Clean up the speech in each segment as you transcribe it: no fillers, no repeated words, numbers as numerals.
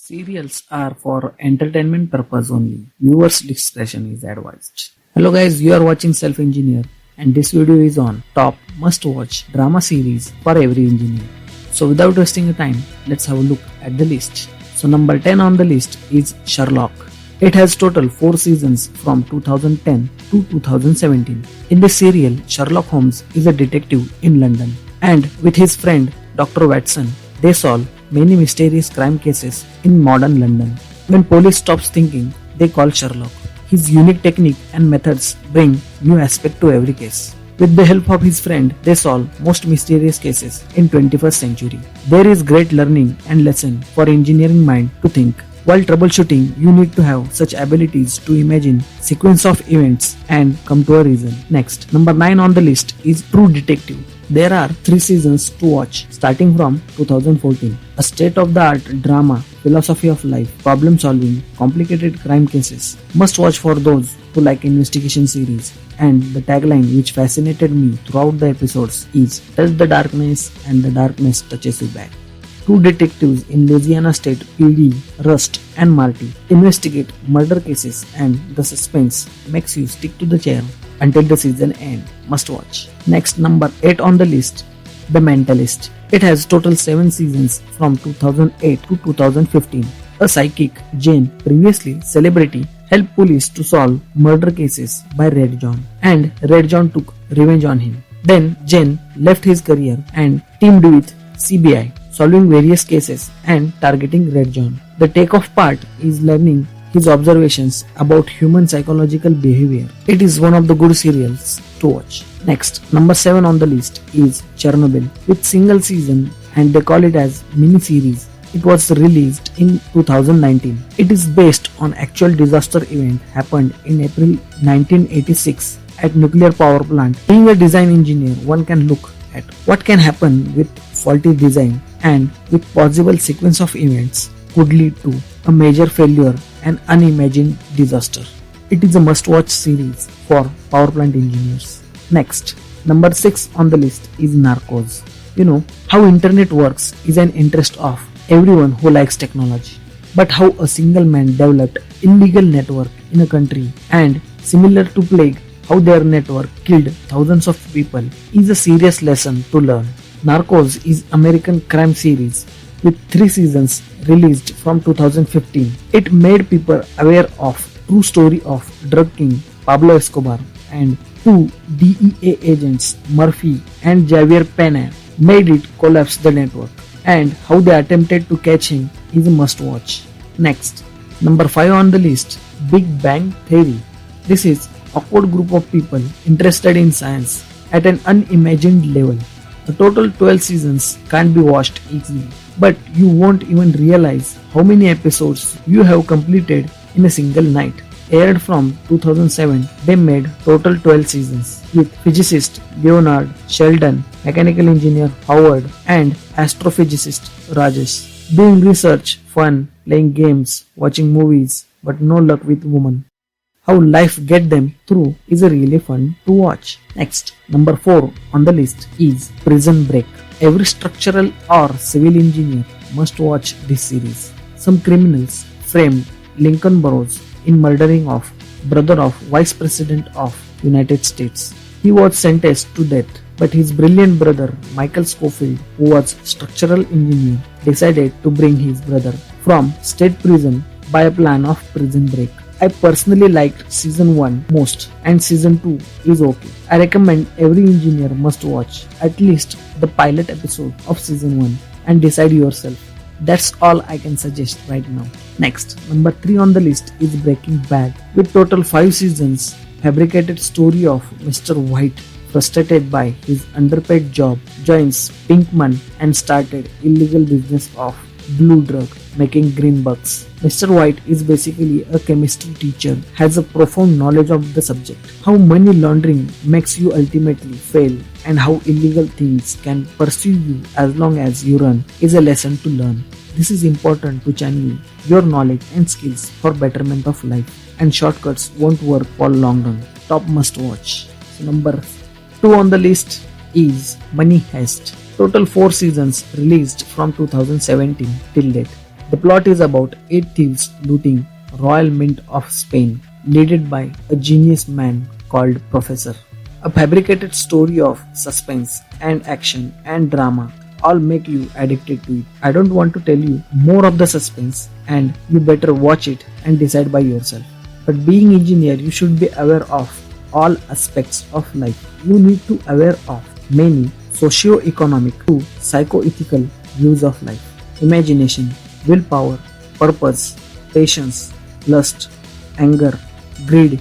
Serials are for entertainment purpose only. Viewers discretion is advised. Hello guys, you are watching Self Engineer and this video is on top must watch drama series for every engineer. So without wasting your time, let's have a look at the list. So number 10 on the list is Sherlock. It has total 4 seasons from 2010 to 2017. In this serial, Sherlock Holmes is a detective in London and with his friend Dr. Watson, they solve many mysterious crime cases in modern London. When police stops thinking, they call Sherlock. His unique technique and methods bring new aspect to every case. With the help of his friend, they solve most mysterious cases in 21st century. There is great learning and lesson for engineering mind to think. While troubleshooting, you need to have such abilities to imagine sequence of events and come to a reason. Next, number 9 on the list is True Detective. There are 3 seasons to watch starting from 2014. A state-of-the-art drama, philosophy of life, problem solving, complicated crime cases. Must watch for those who like investigation series. And the tagline which fascinated me throughout the episodes is Touch the darkness and the darkness touches you back. Two detectives in Louisiana State PD, Rust and Marty, investigate murder cases and the suspense makes you stick to the chair until the season end. Must watch. Next, number 8 on the list, The Mentalist. It has total 7 seasons from 2008 to 2015. A psychic, Jane, previously celebrity, helped police to solve murder cases by Red John, and Red John took revenge on him. Then Jane left his career and teamed with CBI, solving various cases and targeting Red John. The takeoff part is learning his observations about human psychological behavior. It is one of the good serials to watch. Next, number 7 on the list is Chernobyl. With single season and they call it as mini series. It was released in 2019. It is based on actual disaster event happened in April 1986 at nuclear power plant. Being a design engineer, one can look at what can happen with faulty design and with possible sequence of events could lead to a major failure and unimagined disaster. It is a must-watch series for power plant engineers. Next, number 6 on the list is Narcos. You know, how internet works is an interest of everyone who likes technology. But how a single man developed illegal network in a country and similar to plague, how their network killed thousands of people is a serious lesson to learn. Narcos is American crime series with 3 seasons released from 2015. It made people aware of true story of drug king Pablo Escobar and 2 DEA agents Murphy and Javier Pena made it collapse the network, and how they attempted to catch him is a must watch. Next, number 5 on the list, Big Bang Theory. This is awkward group of people interested in science at an unimagined level. The total 12 seasons can't be watched easily, but you won't even realize how many episodes you have completed in a single night. Aired from 2007, they made total 12 seasons with physicist Leonard Sheldon, mechanical engineer Howard, and astrophysicist Rajesh. Doing research, fun, playing games, watching movies, but no luck with women. How life get them through is a really fun to watch. Next, number 4 on the list is Prison Break. Every structural or civil engineer must watch this series. Some criminals framed Lincoln Burrows in murdering of brother of Vice President of United States. He was sentenced to death, but his brilliant brother Michael Scofield, who was structural engineer, decided to bring his brother from state prison by a plan of prison break. I personally liked season 1 most and season 2 is okay. I recommend every engineer must watch at least the pilot episode of season 1 and decide yourself. That's all I can suggest right now. Next, number 3 on the list is Breaking Bad. With total 5 seasons, fabricated story of Mr. White, frustrated by his underpaid job, joins Pinkman and started illegal business of blue drug, making green bucks. Mr. White is basically a chemistry teacher, has a profound knowledge of the subject. How money laundering makes you ultimately fail and how illegal things can pursue you as long as you run is a lesson to learn. This is important to channel your knowledge and skills for betterment of life, and shortcuts won't work for long run. Top must watch. So number 2 on the list is Money Heist. Total 4 seasons released from 2017 till date. The plot is about 8 thieves looting Royal Mint of Spain, led by a genius man called Professor. A fabricated story of suspense and action and drama all make you addicted to it. I don't want to tell you more of the suspense, and you better watch it and decide by yourself. But being engineer, you should be aware of all aspects of life. You need to aware of many socio-economic to psycho-ethical views of life. Imagination, willpower, purpose, patience, lust, anger, greed,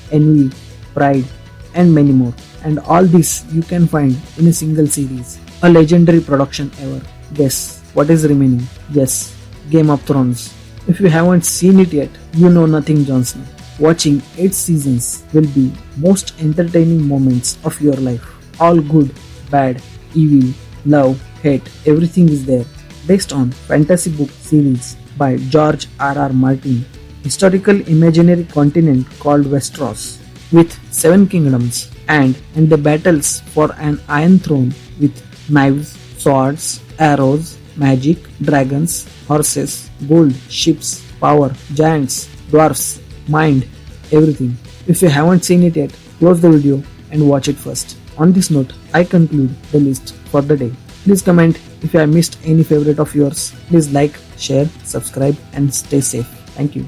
envy, pride, and many more. And all this you can find in a single series. A legendary production ever. Guess what is remaining? Yes, Game of Thrones. If you haven't seen it yet, you know nothing, Jon Snow. Watching 8 seasons will be most entertaining moments of your life. All good, bad, evil, love, hate, everything is there. Based on fantasy book series by George R.R. Martin. Historical imaginary continent called Westeros with 7 kingdoms and the battles for an iron throne with knives, swords, arrows, magic, dragons, horses, gold, ships, power, giants, dwarfs, mind, everything. If you haven't seen it yet, close the video and watch it first. On this note, I conclude the list for the day. Please comment if I missed any favorite of yours. Please like, share, subscribe and stay safe. Thank you.